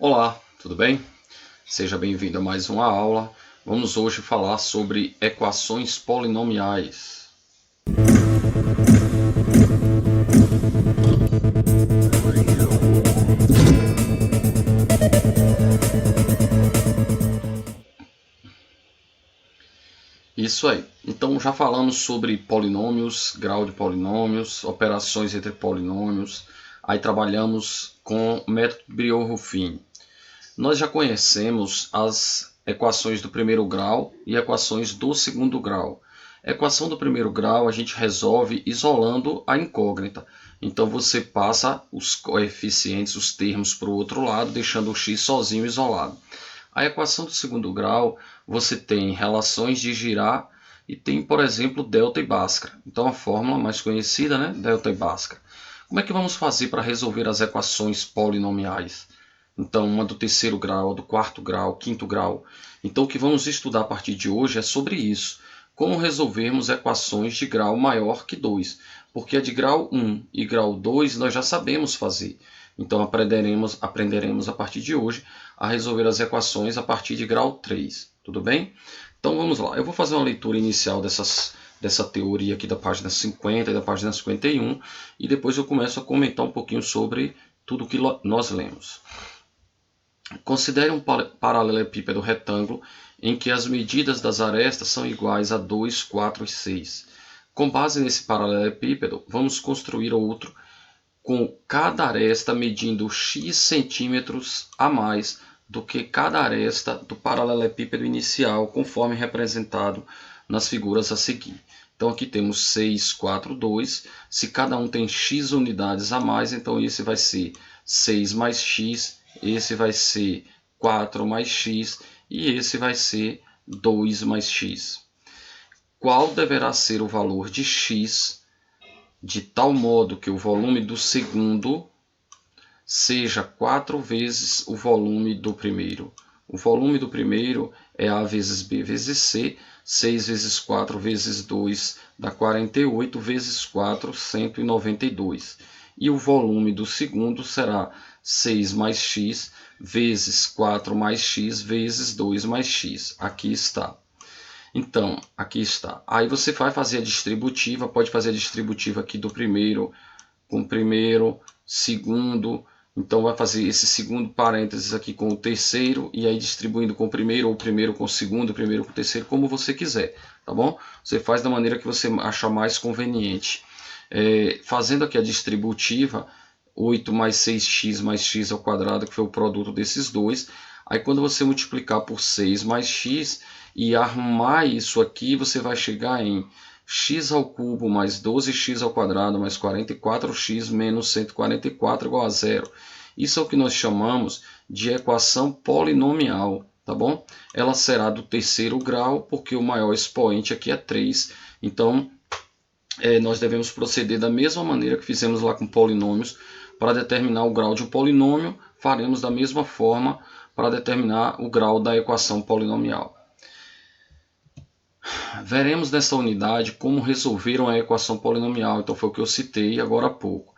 Olá, tudo bem? Seja bem-vindo a mais uma aula. Vamos hoje falar sobre equações polinomiais. Isso aí. Então já falamos sobre polinômios, grau de polinômios, operações entre polinômios. Aí trabalhamos com o método Briot-Ruffin. Nós já conhecemos as equações do primeiro grau e equações do segundo grau. A equação do primeiro grau a gente resolve isolando a incógnita. Então você passa os coeficientes, os termos para o outro lado, deixando o x sozinho isolado. A equação do segundo grau você tem relações de Girard e tem, por exemplo, delta e Bhaskara. Então a fórmula mais conhecida, né? Delta e Bhaskara. Como é que vamos fazer para resolver as equações polinomiais? Então, uma do terceiro grau, do quarto grau, quinto grau. Então, o que vamos estudar a partir de hoje é sobre isso. Como resolvermos equações de grau maior que 2. Porque a de grau 1 e grau 2 nós já sabemos fazer. Então, aprenderemos a partir de hoje a resolver as equações a partir de grau 3. Tudo bem? Então, vamos lá. Eu vou fazer uma leitura inicial dessa teoria aqui da página 50 e da página 51. E depois eu começo a comentar um pouquinho sobre tudo que nós lemos. Considere um paralelepípedo retângulo em que as medidas das arestas são iguais a 2, 4 e 6. Com base nesse paralelepípedo, vamos construir outro com cada aresta medindo x centímetros a mais do que cada aresta do paralelepípedo inicial, conforme representado nas figuras a seguir. Então aqui temos 6, 4, 2. Se cada um tem x unidades a mais, então esse vai ser 6 mais x, esse vai ser 4 mais x e esse vai ser 2 mais x. Qual deverá ser o valor de x de tal modo que o volume do segundo seja 4 vezes o volume do primeiro? O volume do primeiro é A vezes B vezes C, 6 vezes 4 vezes 2 dá 48, vezes 4, 192. E o volume do segundo será 6 mais x vezes 4 mais x vezes 2 mais x. Aqui está. Então, aqui está. Aí você vai fazer a distributiva, pode fazer a distributiva aqui do primeiro com o primeiro, segundo. Então vai fazer esse segundo parênteses aqui com o terceiro e aí distribuindo com o primeiro, ou o primeiro com o segundo, o primeiro com o terceiro, como você quiser, tá bom? Você faz da maneira que você achar mais conveniente. Fazendo aqui a distributiva, 8 mais 6x mais x ao quadrado, que foi o produto desses dois. Aí quando você multiplicar por 6 mais x e arrumar isso aqui, você vai chegar em x ao cubo mais 12x ao quadrado mais 44x menos 144 igual a zero. Isso é o que nós chamamos de equação polinomial, tá bom? Ela será do terceiro grau, porque o maior expoente aqui é 3. Então, nós devemos proceder da mesma maneira que fizemos lá com polinômios. Para determinar o grau de um polinômio, faremos da mesma forma para determinar o grau da equação polinomial. Veremos nessa unidade como resolver uma equação polinomial, então foi o que eu citei agora há pouco.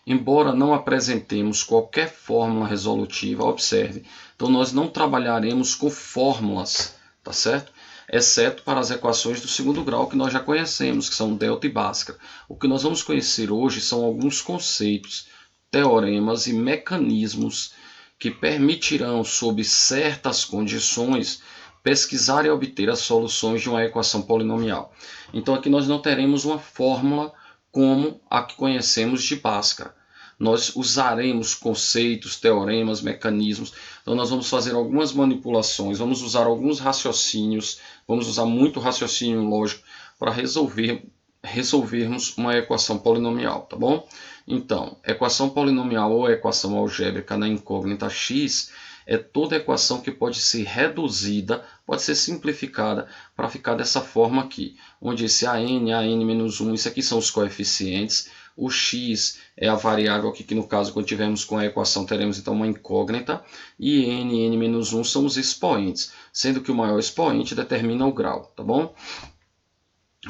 Embora não apresentemos qualquer fórmula resolutiva, observe, então nós não trabalharemos com fórmulas, tá certo? Exceto para as equações do segundo grau que nós já conhecemos, que são delta e Bhaskara. O que nós vamos conhecer hoje são alguns conceitos, teoremas e mecanismos que permitirão, sob certas condições, pesquisar e obter as soluções de uma equação polinomial. Então aqui nós não teremos uma fórmula como a que conhecemos de Bhaskara. Nós usaremos conceitos, teoremas, mecanismos. Então nós vamos fazer algumas manipulações, vamos usar alguns raciocínios, vamos usar muito raciocínio lógico para resolvermos uma equação polinomial, tá bom? Então, equação polinomial ou equação algébrica na incógnita x é toda equação que pode ser reduzida, pode ser simplificada para ficar dessa forma aqui, onde esse an-1, isso aqui são os coeficientes, o x é a variável aqui, que no caso, quando tivermos com a equação, teremos então uma incógnita, e n-1 são os expoentes, sendo que o maior expoente determina o grau, tá bom?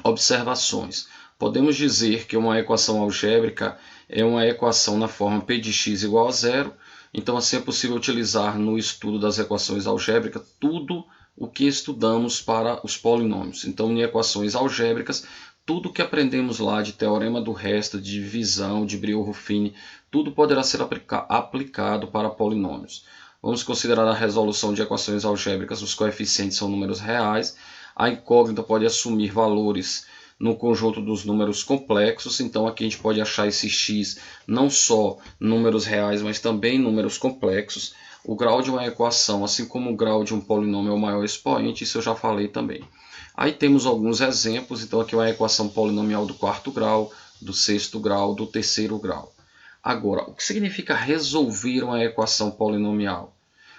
Observações. Podemos dizer que uma equação algébrica é uma equação na forma p de x igual a zero, Então assim é possível utilizar no estudo das equações algébricas tudo o que estudamos para os polinômios. Então em equações algébricas, tudo que aprendemos lá de teorema do resto, de divisão, de Brillouin-Ruffini, tudo poderá ser aplicado para polinômios. Vamos considerar a resolução de equações algébricas. Os coeficientes são números reais. A incógnita pode assumir valores no conjunto dos números complexos. Então aqui a gente pode achar esse x não só números reais, mas também números complexos. O grau de uma equação, assim como o grau de um polinômio é o maior expoente, isso eu já falei também. Aí temos alguns exemplos. Então aqui é uma equação polinomial do quarto grau, do sexto grau, do terceiro grau. Agora, o que significa resolver uma equação polinomial?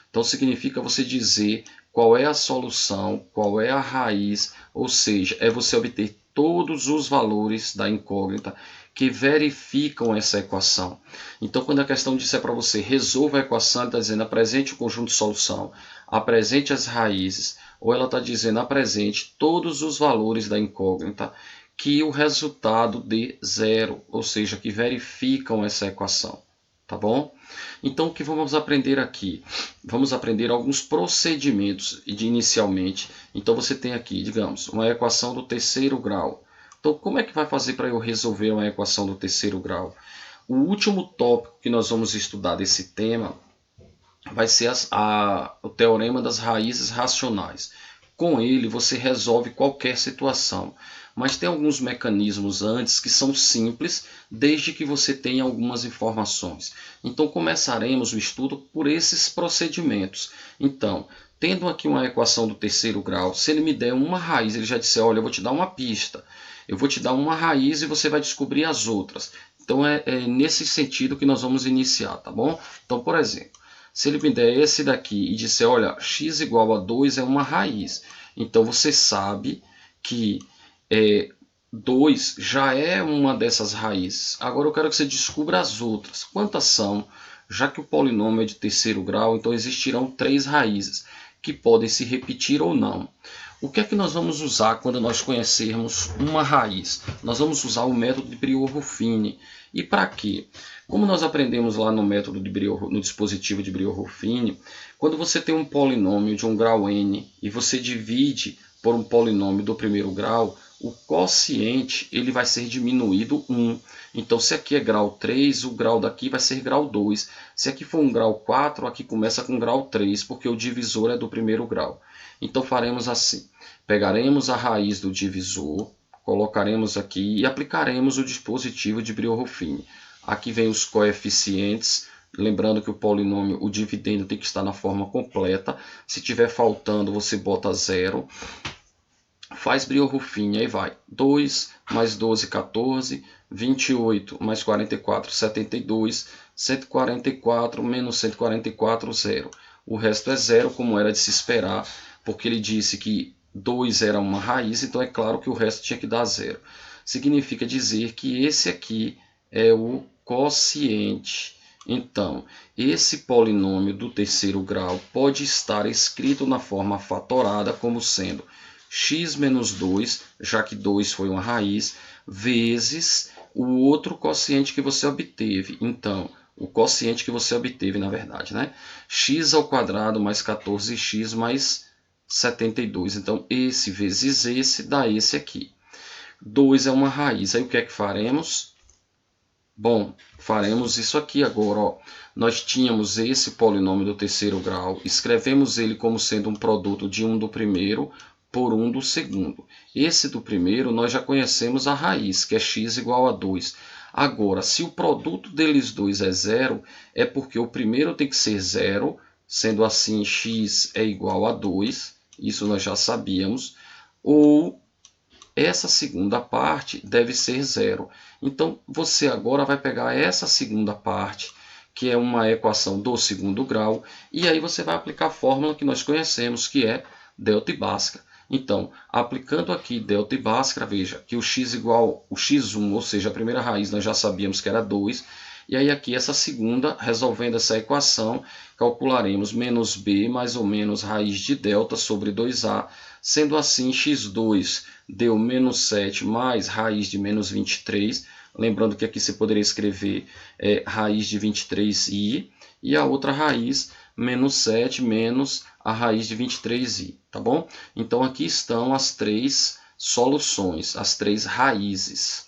Então significa você dizer qual é a solução, qual é a raiz, ou seja, é você obter todos os valores da incógnita que verificam essa equação. Então quando a questão disser para você resolva a equação, ela está dizendo apresente o conjunto de solução, apresente as raízes, ou ela está dizendo apresente todos os valores da incógnita que o resultado dê zero, ou seja, que verificam essa equação. Tá bom? Então o que vamos aprender aqui? Vamos aprender alguns procedimentos inicialmente. Então você tem aqui, digamos, uma equação do terceiro grau. Então como é que vai fazer para eu resolver uma equação do terceiro grau? O último tópico que nós vamos estudar desse tema vai ser o teorema das raízes racionais. Com ele você resolve qualquer situação. Mas tem alguns mecanismos antes que são simples, desde que você tenha algumas informações. Então começaremos o estudo por esses procedimentos. Então, tendo aqui uma equação do terceiro grau, se ele me der uma raiz, ele já disser, olha, eu vou te dar uma pista. Eu vou te dar uma raiz e você vai descobrir as outras. Então é nesse sentido que nós vamos iniciar, tá bom? Então, por exemplo, se ele me der esse daqui e disser, olha, x igual a 2 é uma raiz. Então você sabe que 2 já é uma dessas raízes. Agora eu quero que você descubra as outras. Quantas são? Já que o polinômio é de terceiro grau, então existirão 3 raízes, que podem se repetir ou não. O que é que nós vamos usar quando nós conhecermos uma raiz? Nós vamos usar o método de Brillouin-Ruffini. E para quê? Como nós aprendemos lá no método de no dispositivo de Brillouin-Ruffini, quando você tem um polinômio de um grau n e você divide por um polinômio do primeiro grau, o quociente ele vai ser diminuído 1. Então, se aqui é grau 3, o grau daqui vai ser grau 2. Se aqui for um grau 4, aqui começa com grau 3, porque o divisor é do primeiro grau. Então, faremos assim. Pegaremos a raiz do divisor, colocaremos aqui e aplicaremos o dispositivo de Brillouin-Ruffini. Aqui vem os coeficientes. Lembrando que o polinômio, o dividendo tem que estar na forma completa. Se tiver faltando, você bota 0. Faz Brillouin-Ruffini, aí vai. 2 mais 12, 14. 28 mais 44, 72. 144 menos 144, 0. O resto é 0, como era de se esperar, porque ele disse que 2 era uma raiz, então é claro que o resto tinha que dar 0. Significa dizer que esse aqui é o quociente. Então, esse polinômio do terceiro grau pode estar escrito na forma fatorada como sendo x menos 2, já que 2 foi uma raiz, vezes o outro quociente que você obteve. Então, o quociente que você obteve, na verdade, né? X ao quadrado mais 14x mais 72. Então, esse vezes esse dá esse aqui. 2 é uma raiz. Aí o que é que faremos? Bom, faremos isso aqui agora. Ó. Nós tínhamos esse polinômio do terceiro grau, escrevemos ele como sendo um produto de 1 do primeiro por 1 do segundo. Esse do primeiro nós já conhecemos a raiz, que é x igual a 2. Agora, se o produto deles dois é 0, é porque o primeiro tem que ser 0, sendo assim x é igual a 2, isso nós já sabíamos, ou essa segunda parte deve ser 0. Então, você agora vai pegar essa segunda parte, que é uma equação do segundo grau, e aí você vai aplicar a fórmula que nós conhecemos, que é delta e Bhaskara. Então, aplicando aqui delta e Bhaskara, veja que o x igual o x1, ou seja, a primeira raiz nós já sabíamos que era 2, e aí aqui essa segunda, resolvendo essa equação, calcularemos menos b mais ou menos raiz de delta sobre 2a, sendo assim x2 deu menos 7 mais raiz de menos 23, Lembrando que aqui você poderia escrever raiz de 23i e a outra raiz menos 7 menos a raiz de 23i, tá bom? Então aqui estão as três soluções, as três raízes.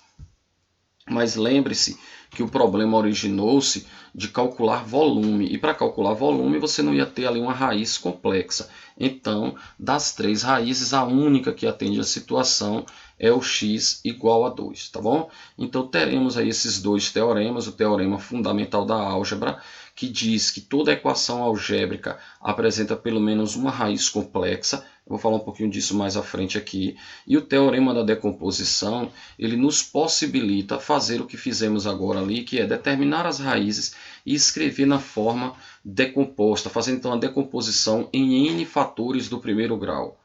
Mas lembre-se que o problema originou-se de calcular volume, e para calcular volume você não ia ter ali uma raiz complexa. Então, das três raízes, a única que atende a situação é o x igual a 2, tá bom? Então teremos aí esses dois teoremas, o teorema fundamental da álgebra, que diz que toda equação algébrica apresenta pelo menos uma raiz complexa. Eu vou falar um pouquinho disso mais à frente aqui. E o teorema da decomposição, ele nos possibilita fazer o que fizemos agora ali, que é determinar as raízes e escrever na forma decomposta, fazendo então a decomposição em n fatores do primeiro grau.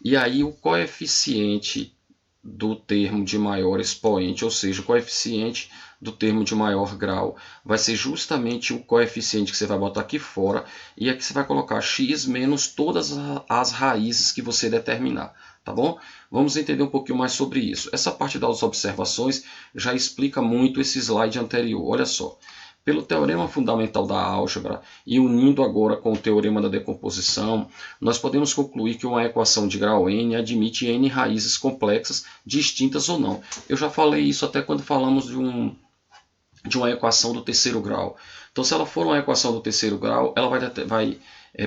E aí o coeficiente do termo de maior expoente, ou seja, o coeficiente do termo de maior grau, vai ser justamente o coeficiente que você vai botar aqui fora, e aqui você vai colocar x menos todas as raízes que você determinar, tá bom? Vamos entender um pouquinho mais sobre isso. Essa parte das observações já explica muito esse slide anterior, olha só. Pelo teorema fundamental da álgebra e unindo agora com o teorema da decomposição, nós podemos concluir que uma equação de grau n admite n raízes complexas, distintas ou não. Eu já falei isso até quando falamos de uma equação do terceiro grau. Então, se ela for uma equação do terceiro grau, ela vai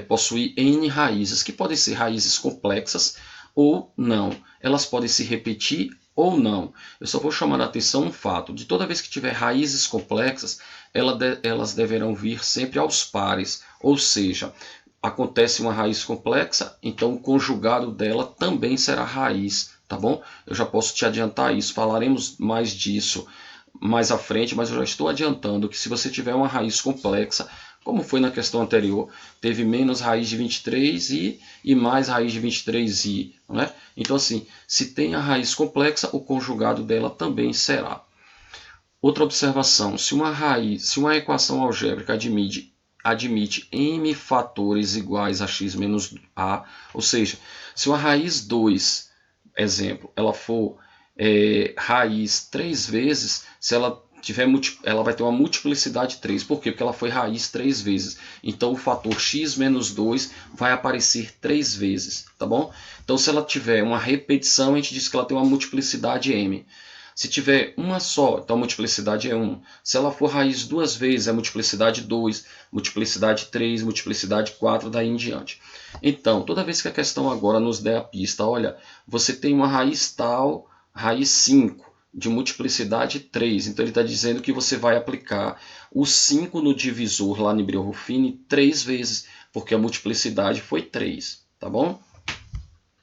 possuir n raízes, que podem ser raízes complexas ou não. Elas podem se repetir ou não. Eu só vou chamar a atenção um fato, de toda vez que tiver raízes complexas, elas deverão vir sempre aos pares, ou seja, acontece uma raiz complexa, então o conjugado dela também será raiz, tá bom? Eu já posso te adiantar isso, falaremos mais disso mais à frente, mas eu já estou adiantando que se você tiver uma raiz complexa, como foi na questão anterior, teve menos raiz de 23i e mais raiz de 23i, né? Então assim, se tem a raiz complexa, o conjugado dela também será. Outra observação, se uma equação algébrica admite m fatores iguais a x menos a, ou seja, se uma raiz 2, exemplo, ela for raiz 3 vezes, se ela ela vai ter uma multiplicidade 3. Por quê? Porque ela foi raiz 3 vezes. Então o fator x menos 2 vai aparecer 3 vezes, tá bom? Então se ela tiver uma repetição, a gente diz que ela tem uma multiplicidade m. Se tiver uma só, então a multiplicidade é 1. Se ela for raiz 2 vezes, é multiplicidade 2, multiplicidade 3, multiplicidade 4, daí em diante. Então, toda vez que a questão agora nos der a pista, olha, você tem uma raiz tal, raiz 5, de multiplicidade 3. Então ele está dizendo que você vai aplicar o 5 no divisor lá no Briones-Ruffini 3 vezes, porque a multiplicidade foi 3, tá bom?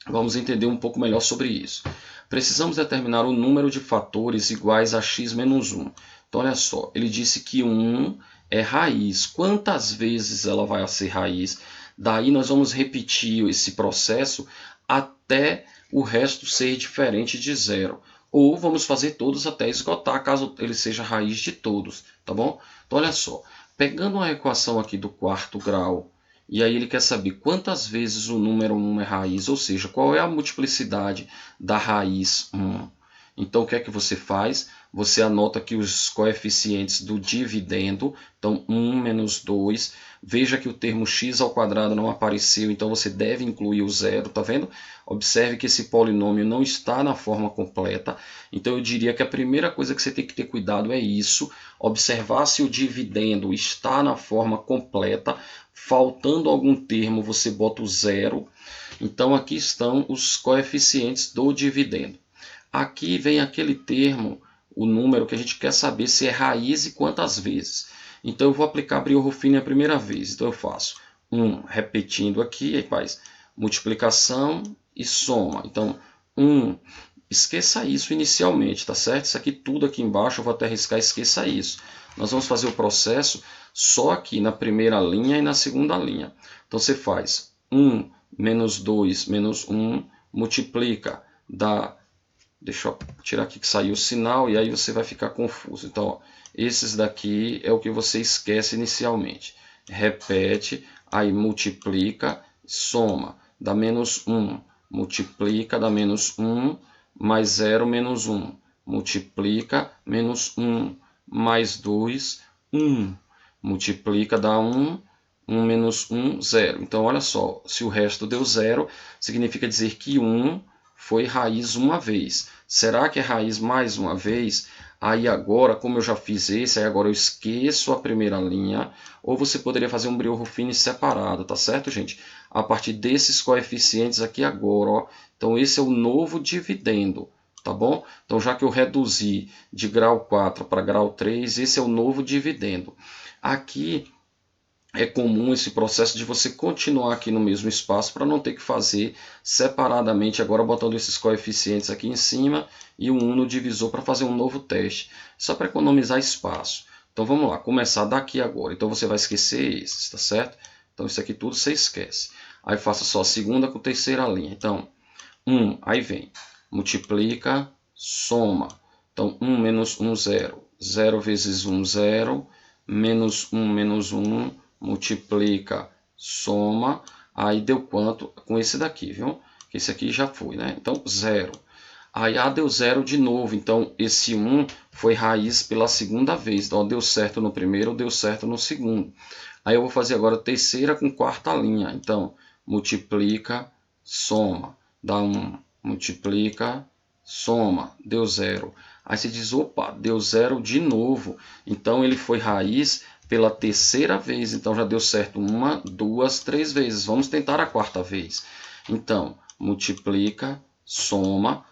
Vamos entender um pouco melhor sobre isso. Precisamos determinar o número de fatores iguais a x menos 1. Então, olha só, ele disse que 1 é raiz. Quantas vezes ela vai ser raiz? Daí nós vamos repetir esse processo até o resto ser diferente de zero. Ou vamos fazer todos até esgotar, caso ele seja raiz de todos, tá bom? Então, olha só, pegando uma equação aqui do quarto grau, e aí ele quer saber quantas vezes o número 1 é raiz, ou seja, qual é a multiplicidade da raiz 1. Então, o que é que você faz? Você anota aqui os coeficientes do dividendo. Então, 1 menos 2. Veja que o termo x ao quadrado não apareceu, então você deve incluir o zero, tá vendo? Observe que esse polinômio não está na forma completa. Então, eu diria que a primeira coisa que você tem que ter cuidado é isso. Observar se o dividendo está na forma completa. Faltando algum termo, você bota o zero. Então, aqui estão os coeficientes do dividendo. Aqui vem aquele termo, o número que a gente quer saber se é raiz e quantas vezes. Então eu vou aplicar Briones-Ruffini a primeira vez. Então eu faço 1 repetindo aqui, aí faz multiplicação e soma. Então 1, esqueça isso inicialmente, tá certo? Isso aqui tudo aqui embaixo eu vou até arriscar, esqueça isso. Nós vamos fazer o processo só aqui na primeira linha e na segunda linha. Então você faz 1 menos 2 menos 1, multiplica, dá... Deixa eu tirar aqui que saiu o sinal e aí você vai ficar confuso. Então, ó, esses daqui é o que você esquece inicialmente. Repete, aí multiplica, soma, dá menos 1. Multiplica, dá menos 1, mais 0, menos 1. multiplica, menos 1 mais 2, 1. Multiplica, dá 1, 1 menos 1, 0. Então, olha só, se o resto deu 0, significa dizer que 1 foi raiz uma vez. Será que é raiz mais uma vez? Aí agora, como eu já fiz esse, aí agora eu esqueço a primeira linha, ou você poderia fazer um Brillo-Ruffini separado, tá certo, gente? A partir desses coeficientes aqui agora, ó. Então esse é o novo dividendo, tá bom? Então já que eu reduzi de grau 4 para grau 3, esse é o novo dividendo. Aqui é comum esse processo de você continuar aqui no mesmo espaço para não ter que fazer separadamente, agora botando esses coeficientes aqui em cima e o 1 no divisor para fazer um novo teste, só para economizar espaço. Então vamos lá, começar daqui agora. Então você vai esquecer esses, tá certo? Então isso aqui tudo você esquece. Aí faça só segunda com terceira linha. Então 1, aí vem, multiplica, soma. Então 1 menos 1, 0. 0 vezes 1, 0. Menos 1 menos 1. Multiplica, soma, aí deu quanto? Com esse daqui, viu? Esse aqui já foi, né? Então, 0. Aí deu 0 de novo, então esse 1 foi raiz pela segunda vez. Então, deu certo no primeiro, deu certo no segundo. Aí eu vou fazer agora terceira com quarta linha. Então, multiplica, soma, dá 1. Multiplica, soma, deu 0. Aí você diz, opa, deu 0 de novo. Então, ele foi raiz pela terceira vez, então já deu certo 1, 2, 3 vezes. Vamos tentar a quarta vez. Então, multiplica, soma,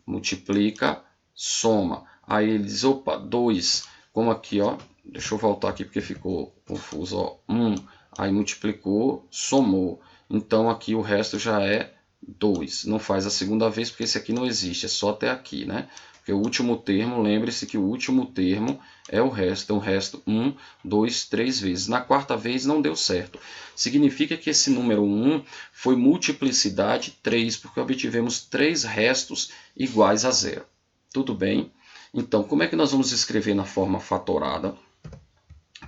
multiplica, soma. Aí ele diz, opa, 2. Como aqui, ó, deixa eu voltar aqui porque ficou confuso, ó, 1. Aí multiplicou, somou. Então aqui o resto já é 2. Não faz a segunda vez porque esse aqui não existe, é só até aqui, né? Porque o último termo, lembre-se que o último termo é o resto. Então, o resto 1, 2, 3 vezes. Na quarta vez não deu certo. Significa que esse número 1 foi multiplicidade 3, porque obtivemos 3 restos iguais a 0. Tudo bem? Então, como é que nós vamos escrever na forma fatorada?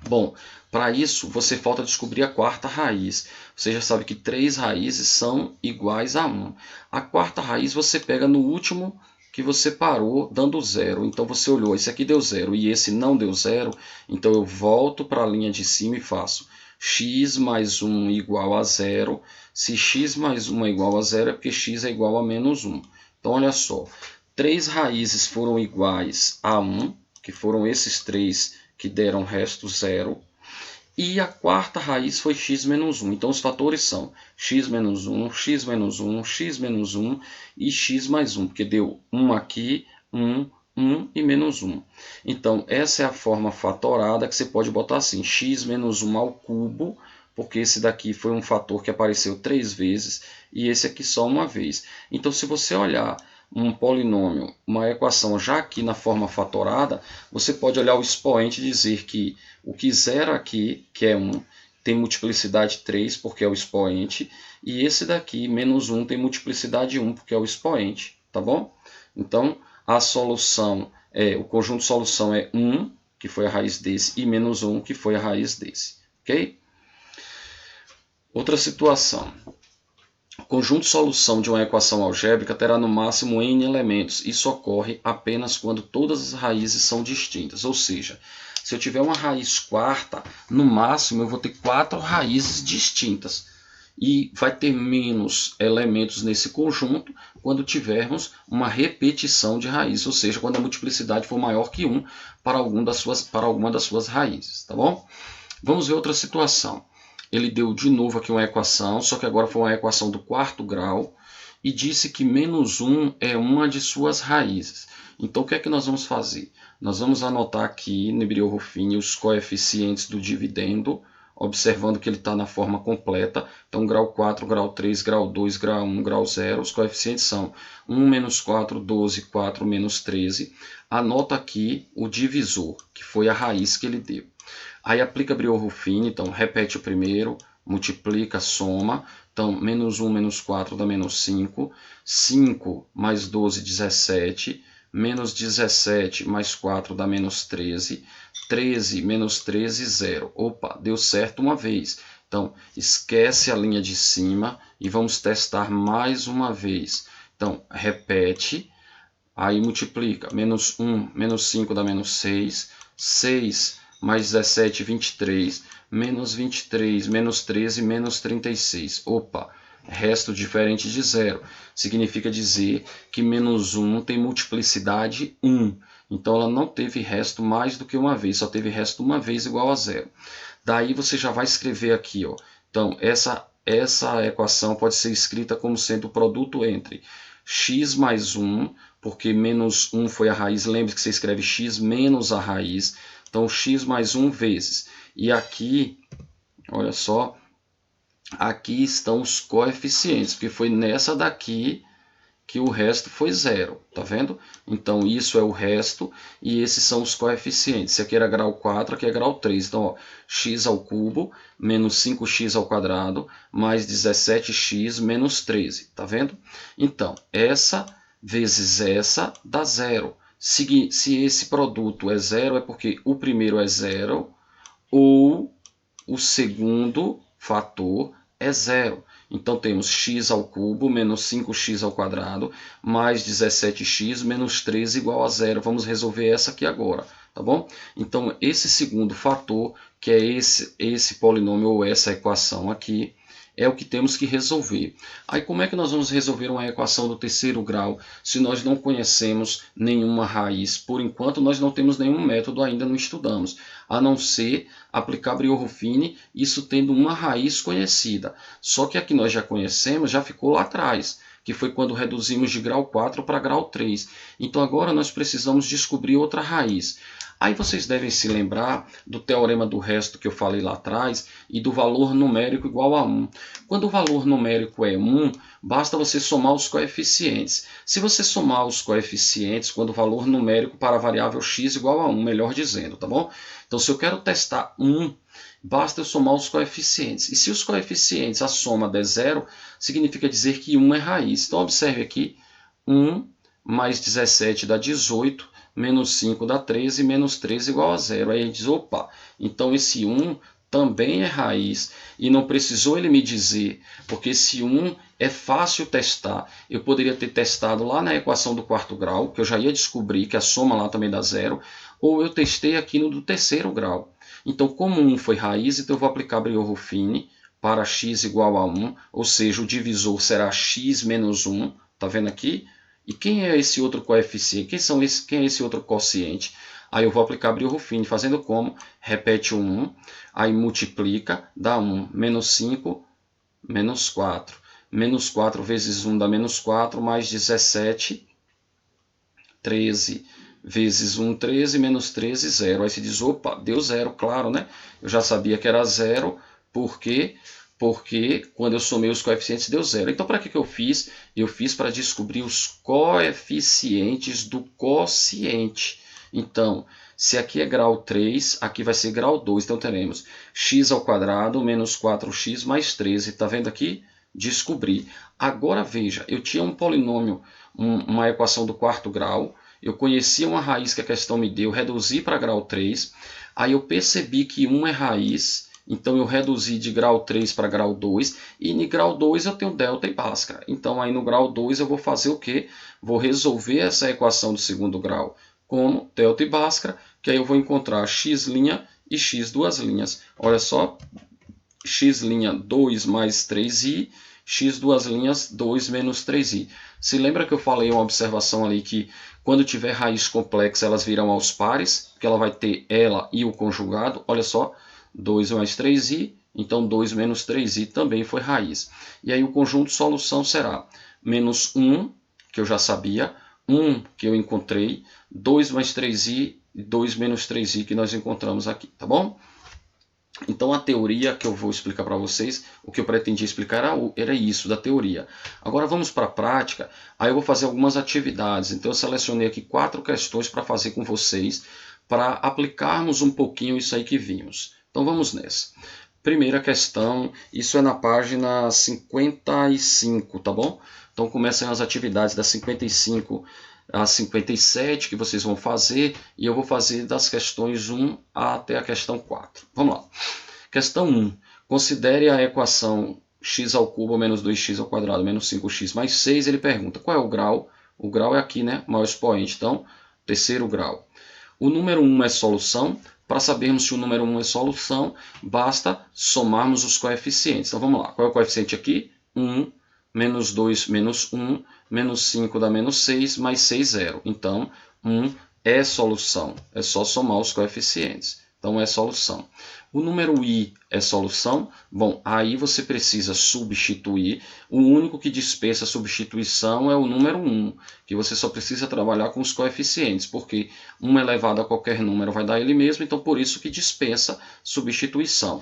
Bom, para isso você falta descobrir a quarta raiz. Você já sabe que 3 raízes são iguais a 1. A quarta raiz você pega no último que você parou dando 0. Então você olhou, esse aqui deu 0 e esse não deu 0. Então eu volto para a linha de cima e faço x mais 1 igual a 0. Se x mais 1 é igual a 0 é porque x é igual a menos 1. Então olha só, 3 raízes foram iguais a 1, que foram esses 3 que deram resto 0. E a quarta raiz foi x menos 1. Então, os fatores são x menos 1, x menos 1, x menos 1 e x mais 1, porque deu 1 aqui, 1, 1 e menos 1. Então, essa é a forma fatorada que você pode botar assim, x menos 1 ao cubo, porque esse daqui foi um fator que apareceu 3 vezes e esse aqui só uma vez. Então, se você olhar um polinômio, uma equação já aqui na forma fatorada, você pode olhar o expoente e dizer que o que 0 aqui, que é 1, tem multiplicidade 3, porque é o expoente, e esse daqui, menos 1, tem multiplicidade 1, porque é o expoente, tá bom? Então, a solução, o conjunto de solução é 1, que foi a raiz desse, e menos 1, que foi a raiz desse, ok? Outra situação. O conjunto de solução de uma equação algébrica terá no máximo n elementos. Isso ocorre apenas quando todas as raízes são distintas. Ou seja, se eu tiver uma raiz quarta, no máximo eu vou ter 4 raízes distintas. E vai ter menos elementos nesse conjunto quando tivermos uma repetição de raízes. Ou seja, quando a multiplicidade for maior que 1 para alguma das suas raízes. Tá bom? Vamos ver outra situação. Ele deu de novo aqui uma equação, só que agora foi uma equação do quarto grau, e disse que menos 1 é uma de suas raízes. Então, o que é que nós vamos fazer? Nós vamos anotar aqui no Brillo-Ruffini os coeficientes do dividendo, observando que ele está na forma completa. Então, grau 4, grau 3, grau 2, grau 1, grau 0. Os coeficientes são 1 menos 4, 12, 4 menos 13. Anota aqui o divisor, que foi a raiz que ele deu. Aí aplica Brillo-Ruffini, então repete o primeiro, multiplica, soma. Então, menos 1 menos 4 dá menos 5. 5 mais 12, 17. Menos 17 mais 4 dá menos 13. 13 menos 13, 0. Opa, deu certo uma vez. Então, esquece a linha de cima e vamos testar mais uma vez. Então, repete. Aí multiplica, menos 1, menos 5 dá menos 6, 6 mais 17, 23, menos 23, menos 13, menos 36. Opa, resto diferente de zero. Significa dizer que menos 1 tem multiplicidade 1. Então ela não teve resto mais do que uma vez, só teve resto uma vez igual a zero. Daí você já vai escrever aqui, ó. Então essa equação pode ser escrita como sendo o produto entre x mais 1, porque menos 1 foi a raiz, lembre que você escreve x menos a raiz, então x mais 1 vezes. E aqui, olha só, aqui estão os coeficientes, porque foi nessa daqui que o resto foi zero, tá vendo? Então isso é o resto e esses são os coeficientes. Esse aqui era grau 4, aqui é grau 3. Então, ó, x ao cubo menos 5x ao quadrado mais 17x menos 13, tá vendo? Então, essa vezes essa dá zero. Se esse produto é zero, é porque o primeiro é zero ou o segundo fator é zero. Então temos x ao cubo menos 5x ao quadrado mais 17x menos 13 igual a zero. Vamos resolver essa aqui agora, tá bom? Então esse segundo fator, que é esse polinômio ou essa equação aqui, é o que temos que resolver. Aí como é que nós vamos resolver uma equação do terceiro grau se nós não conhecemos nenhuma raiz? Por enquanto nós não temos nenhum método, ainda não estudamos, a não ser aplicar Briot-Ruffini, isso tendo uma raiz conhecida. Só que a que nós já conhecemos já ficou lá atrás, que foi quando reduzimos de grau 4 para grau 3. Então agora nós precisamos descobrir outra raiz. Aí vocês devem se lembrar do teorema do resto que eu falei lá atrás e do valor numérico igual a 1. Quando o valor numérico é 1, basta você somar os coeficientes. Se você somar os coeficientes, quando o valor numérico para a variável x igual a 1, melhor dizendo, tá bom? Então se eu quero testar 1, basta eu somar os coeficientes. E se os coeficientes, a soma der zero, significa dizer que 1 é raiz. Então observe aqui, 1 mais 17 dá 18, menos 5 dá 13, menos 13 igual a zero. Aí a gente diz, opa, então esse 1 também é raiz. E não precisou ele me dizer, porque esse 1 é fácil testar. Eu poderia ter testado lá na equação do quarto grau, que eu já ia descobrir que a soma lá também dá zero, ou eu testei aqui no do terceiro grau. Então, como 1 foi raiz, então eu vou aplicar Briot-Ruffini para x igual a 1, ou seja, o divisor será x menos 1, tá vendo aqui? E quem é esse outro coeficiente? Quem é esse outro quociente? Aí eu vou aplicar Briot-Ruffini, fazendo como? Repete o 1, aí multiplica, dá 1, menos 5, menos 4. Menos 4 vezes 1 dá menos 4, mais 17, 13. Vezes 1, 13, menos 13, 0. Aí se diz, opa, deu 0, claro, né? Eu já sabia que era 0, porque quando eu somei os coeficientes deu 0. Então, para que eu fiz? Eu fiz para descobrir os coeficientes do quociente. Então, se aqui é grau 3, aqui vai ser grau 2. Então, teremos x ao quadrado menos 4x mais 13. Está vendo aqui? Descobri. Agora, veja, eu tinha um polinômio, uma equação do quarto grau. Eu conhecia uma raiz que a questão me deu, reduzi para grau 3. Aí eu percebi que 1 é raiz. Então eu reduzi de grau 3 para grau 2, e no grau 2 eu tenho delta e Bhaskara. Então aí no grau 2 eu vou fazer o quê? Vou resolver essa equação do segundo grau como delta e Bhaskara, que aí eu vou encontrar x' e x duas linhas. Olha só, x' 2 mais 3i, x duas linhas 2 menos 3i. Se lembra que eu falei uma observação ali que quando tiver raiz complexa elas virão aos pares, que ela vai ter ela e o conjugado. Olha só, 2 mais 3i, então 2 menos 3i também foi raiz. E aí o conjunto de solução será menos 1, que eu já sabia, 1 que eu encontrei, 2 mais 3i e 2 menos 3i que nós encontramos aqui, tá bom? Então a teoria que eu vou explicar para vocês, o que eu pretendia explicar era isso, da teoria. Agora vamos para a prática, aí eu vou fazer algumas atividades. Então eu selecionei aqui 4 questões para fazer com vocês, para aplicarmos um pouquinho isso aí que vimos. Então vamos nessa. Primeira questão, isso é na página 55, tá bom? Então começam as atividades das 55 a 57 que vocês vão fazer, e eu vou fazer das questões 1 até a questão 4. Vamos lá. Questão 1. Considere a equação x ao cubo menos 2x ao quadrado menos 5x mais 6. Ele pergunta qual é o grau, O grau é aqui, né? Maior expoente. Então, terceiro grau. O número 1 é solução. Para sabermos se o número 1 é solução, basta somarmos os coeficientes. Então, vamos lá. Qual é o coeficiente aqui? 1, menos 2, menos 1, menos 5 dá menos 6, mais 6, 0. Então, 1 é solução. É só somar os coeficientes. Então, é solução. O número i é solução? Bom, aí você precisa substituir. O único que dispensa a substituição é o número 1, que você só precisa trabalhar com os coeficientes, porque 1 elevado a qualquer número vai dar ele mesmo, então por isso que dispensa substituição.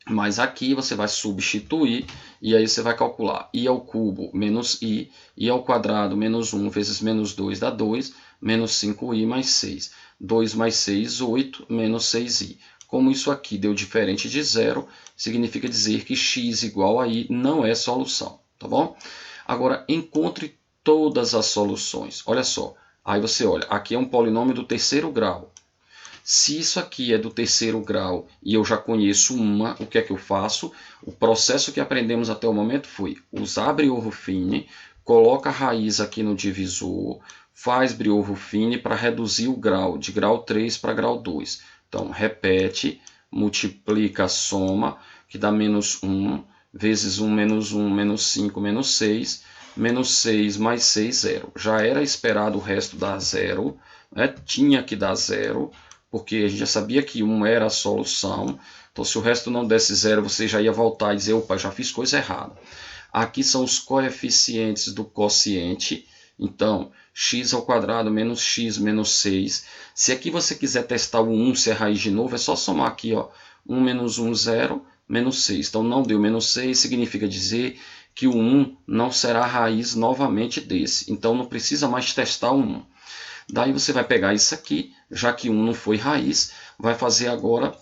Mas aqui você vai substituir e aí você vai calcular i ao cubo menos i ao quadrado menos 1 vezes menos 2 dá 2, menos 5i mais 6. 2 mais 6, 8, menos 6i. Como isso aqui deu diferente de zero, significa dizer que x igual a i não é solução, tá bom? Agora, encontre todas as soluções. Olha só, aí você olha, aqui é um polinômio do terceiro grau. Se isso aqui é do terceiro grau e eu já conheço uma, o que é que eu faço? O processo que aprendemos até o momento foi usar Briot-Ruffini, coloca a raiz aqui no divisor, faz Briot-Ruffini para reduzir o grau, de grau 3 para grau 2. Então, repete, multiplica, soma, que dá menos 1, vezes 1, menos 5, menos 6, menos 6 mais 6, 0. Já era esperado o resto dar 0, né? Tinha que dar 0, porque a gente já sabia que 1 era a solução. Então, se o resto não desse 0, você já ia voltar e dizer, opa, já fiz coisa errada. Aqui são os coeficientes do quociente. Então, x ao quadrado menos x menos 6. Se aqui você quiser testar o 1 se é raiz de novo, é só somar aqui, ó, 1 menos 1, 0, menos 6. Então, não deu menos 6, significa dizer que o 1 não será raiz novamente desse. Então, não precisa mais testar o 1. Daí você vai pegar isso aqui, já que 1 não foi raiz, vai fazer agora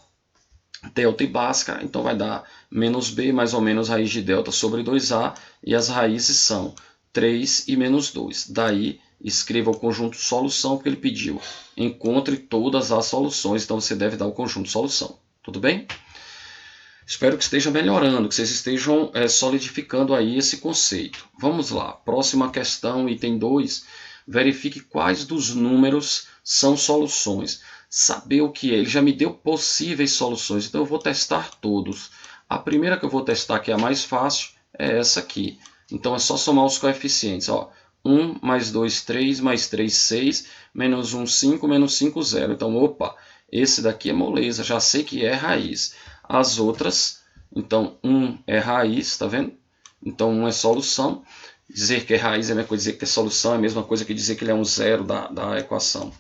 delta e Bhaskara, então vai dar menos b mais ou menos raiz de delta sobre 2a, e as raízes são 3 e menos 2. Daí, escreva o conjunto solução, porque ele pediu. Encontre todas as soluções, então você deve dar o conjunto solução. Tudo bem? Espero que esteja melhorando, que vocês estejam solidificando aí esse conceito. Vamos lá, próxima questão, item 2. Verifique quais dos números são soluções. Saber o que é, ele já me deu possíveis soluções, então eu vou testar todos. A primeira que eu vou testar, que é a mais fácil, é essa aqui. Então é só somar os coeficientes. Ó. 1 mais 2, 3, mais 3, 6, menos 1, 5, menos 5, 0. Então, opa, esse daqui é moleza, já sei que é raiz. As outras, então 1 é raiz, tá vendo? Então 1 é solução. Dizer que é raiz é a mesma coisa, dizer que é solução é a mesma coisa que dizer que ele é um zero da equação.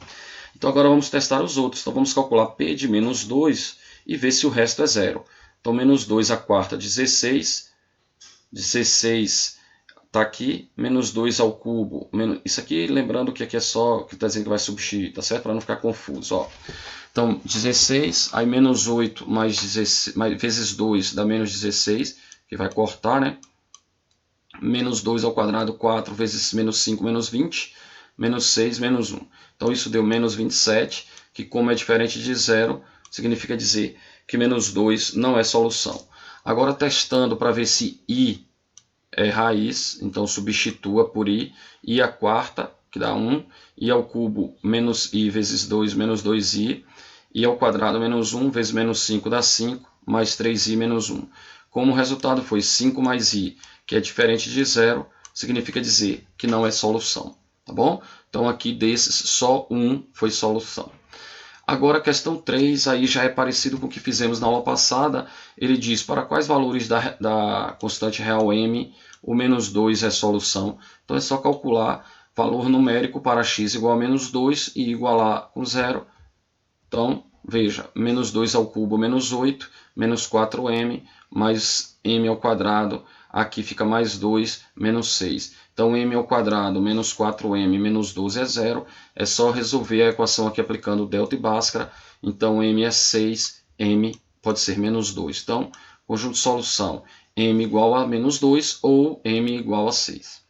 Então agora vamos testar os outros. Então vamos calcular P de menos 2 e ver se o resto é zero. Então menos 2 a quarta, 16. 16 está aqui, menos 2 ao cubo. Isso aqui, lembrando que aqui é só que está dizendo que vai substituir, tá certo? Para não ficar confuso. Ó. Então 16, aí menos 8 mais 16, vezes 2 dá menos 16, que vai cortar, né? Menos 2 ao quadrado, 4 vezes menos 5, menos 20, menos 6, menos 1. Então isso deu menos 27, que como é diferente de zero, significa dizer que menos 2 não é solução. Agora testando para ver se i é raiz, então substitua por i a quarta, que dá 1, i ao cubo menos i vezes 2, menos 2i, i ao quadrado menos 1 vezes menos 5 dá 5, mais 3i menos 1. Como o resultado foi 5 mais i, que é diferente de zero, significa dizer que não é solução. Tá bom? Então aqui desses, só um foi solução. Agora a questão 3, aí já é parecido com o que fizemos na aula passada. Ele diz para quais valores da constante real m o menos 2 é solução. Então é só calcular valor numérico para x igual a menos 2 e igualar com zero. Então, veja, menos 2 ao cubo, menos 8, menos 4m, mais m ao quadrado, aqui fica mais 2, menos 6. Então, m ao quadrado menos 4m menos 12 é zero. É só resolver a equação aqui aplicando delta e Bhaskara. Então, m é 6, m pode ser menos 2. Então, conjunto de solução, m igual a menos 2 ou m igual a 6.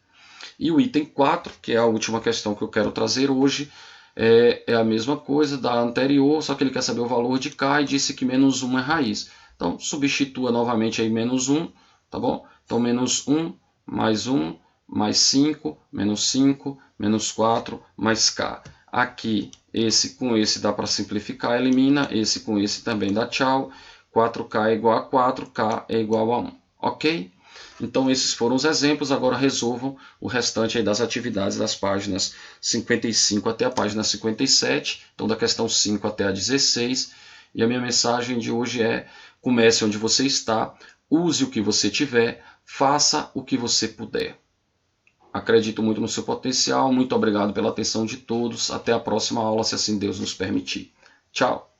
E o item 4, que é a última questão que eu quero trazer hoje, é a mesma coisa da anterior, só que ele quer saber o valor de K e disse que menos 1 é raiz. Então, substitua novamente aí menos 1, tá bom? Então, menos 1 mais 1 mais 5, menos 5, menos 4, mais K. Aqui, esse com esse dá para simplificar, elimina. Esse com esse também dá tchau. 4K é igual a 4, K é igual a 1. Ok? Então, esses foram os exemplos. Agora resolvam o restante aí das atividades das páginas 55 até a página 57. Então, da questão 5 até a 16. E a minha mensagem de hoje é: comece onde você está, use o que você tiver, faça o que você puder. Acredito muito no seu potencial. Muito obrigado pela atenção de todos. Até a próxima aula, se assim Deus nos permitir. Tchau!